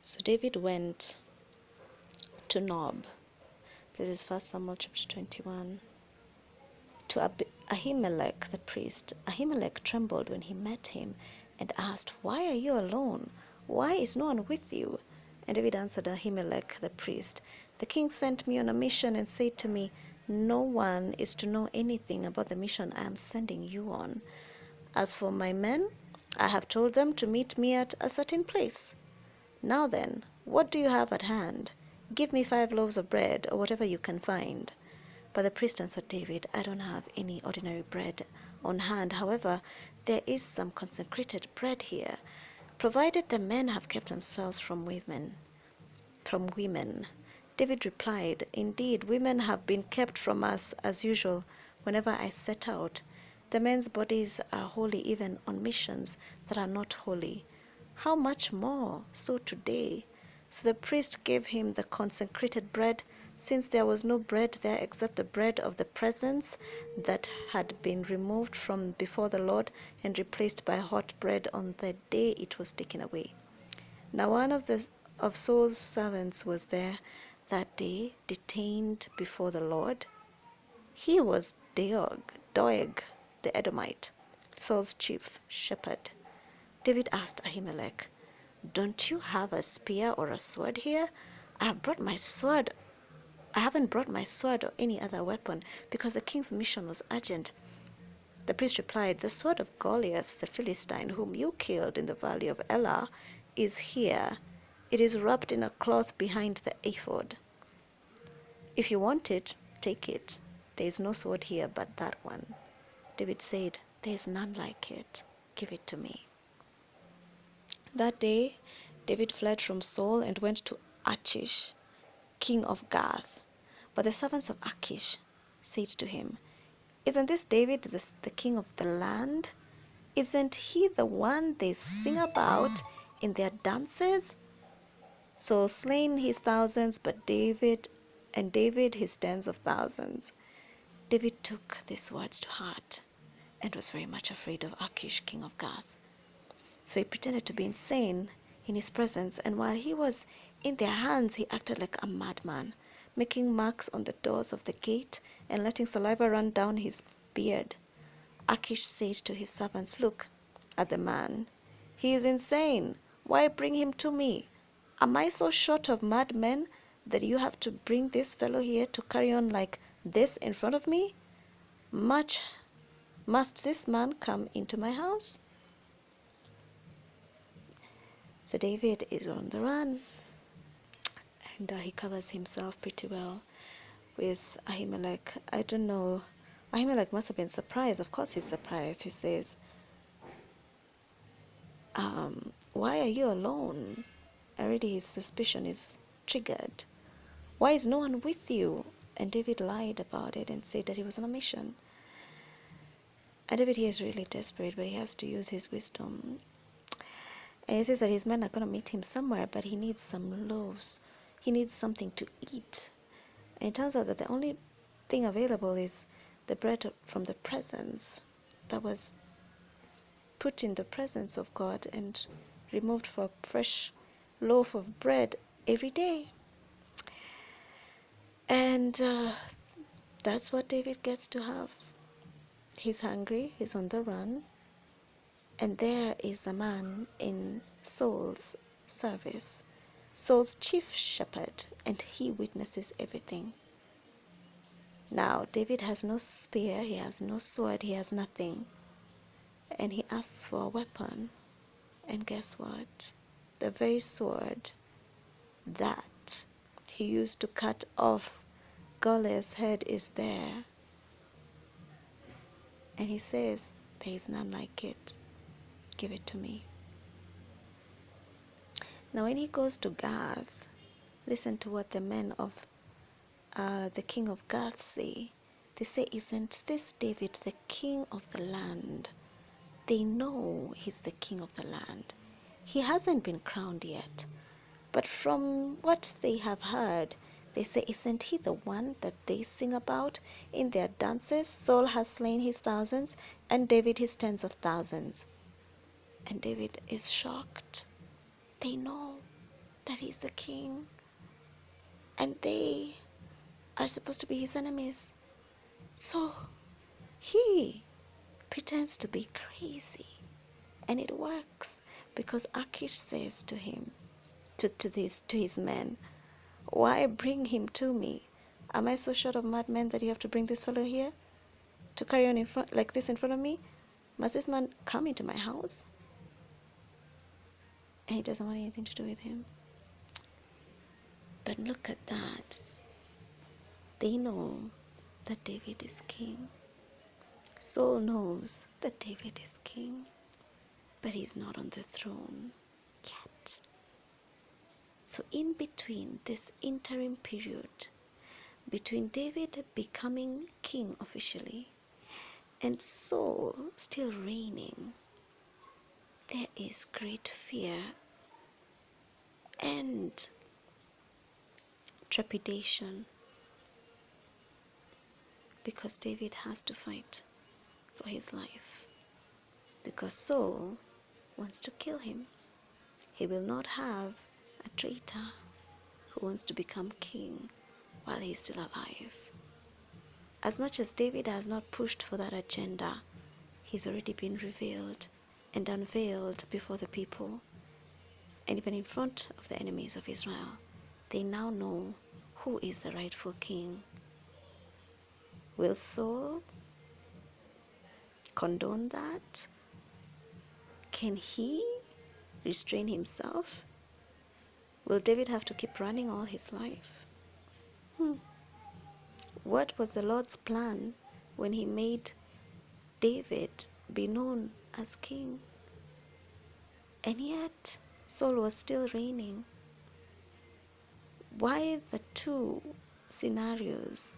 So David went to Nob. This is 1 Samuel chapter 21. To Ahimelech the priest. Ahimelech trembled when he met him and asked, "Why are you alone? Why is no one with you?" And David answered Ahimelech the priest, "The king sent me on a mission and said to me, 'No one is to know anything about the mission I am sending you on. As for my men, I have told them to meet me at a certain place. Now then, what do you have at hand? Give me 5 loaves of bread, or whatever you can find.' But the priest answered David, 'I don't have any ordinary bread on hand. However, there is some consecrated bread here, provided the men have kept themselves from women. David replied, 'Indeed, women have been kept from us as usual whenever I set out. The men's bodies are holy even on missions that are not holy. How much more so today?' So the priest gave him the consecrated bread, since there was no bread there except the bread of the presence that had been removed from before the Lord and replaced by hot bread on the day it was taken away. Now one of Saul's servants was there that day, detained before the Lord. He was Doeg the Edomite, Saul's chief shepherd. David asked Ahimelech, 'Don't you have a spear or a sword here? I haven't brought my sword or any other weapon, because the king's mission was urgent.' The priest replied, 'The sword of Goliath the Philistine, whom you killed in the valley of Elah, is here. It is wrapped in a cloth behind the ephod. If you want it, take it. There is no sword here but that one.' David said, 'There is none like it. Give it to me.' That day David fled from Saul and went to Achish, king of Gath. But the servants of Achish said to him, 'Isn't this David the king of the land? Isn't he the one they sing about in their dances? Saul slain his thousands, but David his tens of thousands.' David took these words to heart and was very much afraid of Achish, king of Gath. So he pretended to be insane in his presence, and while he was in their hands, he acted like a madman, making marks on the doors of the gate and letting saliva run down his beard. Achish said to his servants, 'Look at the man. He is insane. Why bring him to me? Am I so short of madmen that you have to bring this fellow here to carry on like this in front of me? Must this man come into my house?' So David is on the run, and he covers himself pretty well with Ahimelech. I don't know. Ahimelech must have been surprised. Of course he's surprised. He says, 'Why are you alone?' Already his suspicion is triggered. 'Why is no one with you?' And David lied about it and said that he was on a mission. And David here is really desperate, but he has to use his wisdom. And he says that his men are going to meet him somewhere, but he needs some loaves. He needs something to eat. And it turns out that the only thing available is the bread from the presence that was put in the presence of God and removed for a fresh loaf of bread every day. And that's what David gets to have. He's hungry, he's on the run, and there is a man in Saul's service, Saul's chief shepherd, and he witnesses everything. Now, David has no spear, he has no sword, he has nothing. And he asks for a weapon. And guess what? The very sword that he used to cut off Goliath's head is there. And he says, 'There is none like it. Give it to me.' Now when he goes to Gath, listen to what the men of the king of Gath say. They say, 'Isn't this David the king of the land?' They know he's the king of the land. He hasn't been crowned yet. But from what they have heard, they say, 'Isn't he the one that they sing about in their dances? Saul has slain his thousands, and David his tens of thousands.' And David is shocked. They know. that he's the king and they are supposed to be his enemies. So he pretends to be crazy, and it works because Achish says to him, to his men, "Why bring him to me? Am I so short of madmen that you have to bring this fellow here to carry on in front like this in front of me? Must this man come into my house?" And he doesn't want anything to do with him. But look at that. They know that David is king. Saul knows that David is king, but he's not on the throne yet. So in between this interim period, between David becoming king officially and Saul still reigning, there is great fear and trepidation because David has to fight for his life, because Saul wants to kill him. He will not have a traitor who wants to become king while he's still alive. As much as David has not pushed for that agenda, he's already been revealed and unveiled before the people, and even in front of the enemies of Israel. They now know who is the rightful king. Will Saul condone that? Can he restrain himself? Will David have to keep running all his life? What was the Lord's plan when he made David be known as king? And yet Saul was still reigning. Why the two scenarios?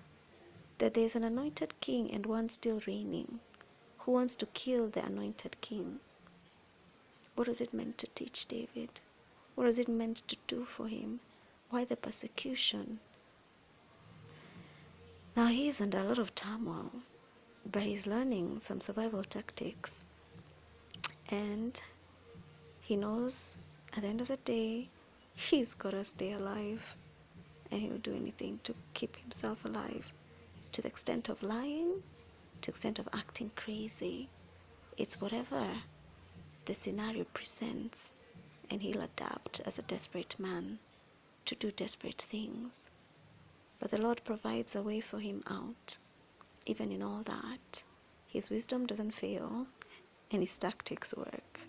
That there's an anointed king and one still reigning who wants to kill the anointed king. What was it meant to teach David? What was it meant to do for him? Why the persecution? Now he's under a lot of turmoil, but he's learning some survival tactics. And he knows at the end of the day, he's got to stay alive. And he'll do anything to keep himself alive. To the extent of lying, to the extent of acting crazy. It's whatever the scenario presents, and he'll adapt as a desperate man to do desperate things. But the Lord provides a way for him out, even in all that. His wisdom doesn't fail, and his tactics work.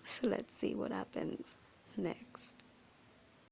So let's see what happens next.